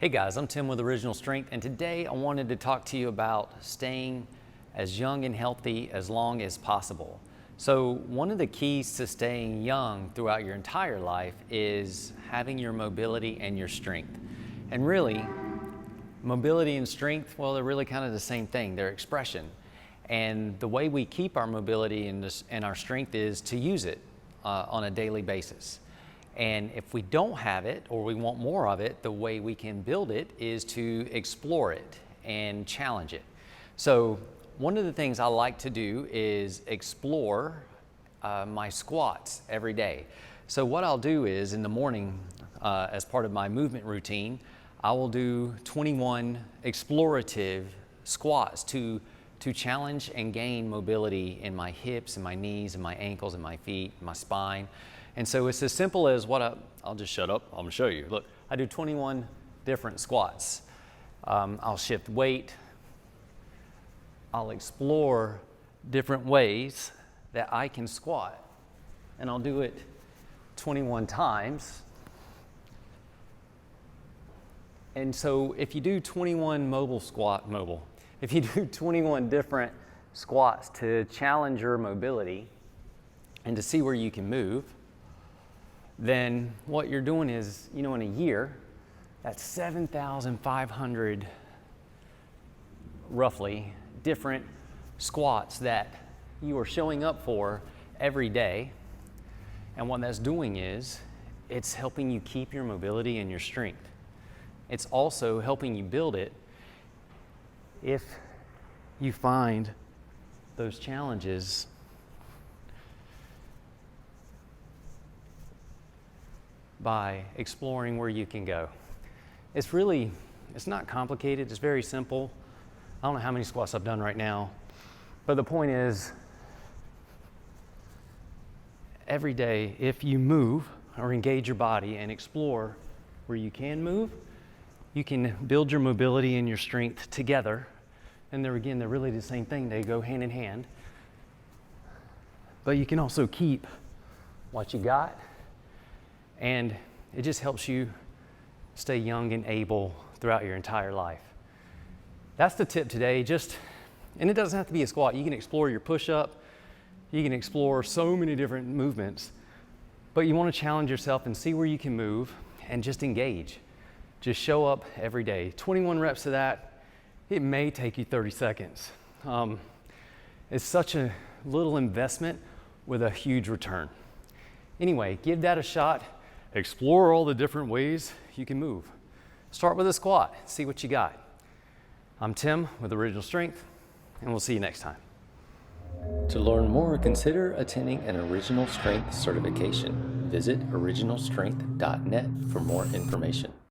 Hey guys, I'm Tim with Original Strength, and today I wanted to talk to you about staying as young and healthy as long as possible. So one of the keys to staying young throughout your entire life is having your mobility and your strength. And really, mobility and strength, well, they're really kind of the same thing. They're expression. And the way we keep our mobility and our strength is to use it on a daily basis. And if we don't have it or we want more of it, the way we can build it is to explore it and challenge it. So one of the things I like to do is explore my squats every day. So what I'll do is in the morning, as part of my movement routine, I will do 21 explorative squats to challenge and gain mobility in my hips and my knees and my ankles and my feet, my spine. And so it's as simple as I'll just shut up, I'm gonna show you. Look, I do 21 different squats. I'll shift weight. I'll explore different ways that I can squat. And I'll do it 21 times. And so if you do 21 if you do 21 different squats to challenge your mobility and to see where you can move, then what you're doing is, in a year, that's 7,500 roughly different squats that you are showing up for every day. And what that's doing is it's helping you keep your mobility and your strength. It's also helping you build it if you find those challenges by exploring where you can go. It's not complicated, it's very simple. I don't know how many squats I've done right now, but the point is, every day, if you move or engage your body and explore where you can move, you can build your mobility and your strength together. And they're really the same thing, they go hand in hand. But you can also keep what you got, and it just helps you stay young and able throughout your entire life. That's the tip today, and it doesn't have to be a squat. You can explore your push-up, you can explore so many different movements, but you want to challenge yourself and see where you can move and just engage. Just show up every day. 21 reps of that, it may take you 30 seconds. It's such a little investment with a huge return. Anyway, give that a shot. Explore all the different ways you can move. Start with a squat, see what you got. I'm Tim with Original Strength, and we'll see you next time. To learn more, consider attending an Original Strength certification. Visit originalstrength.net for more information.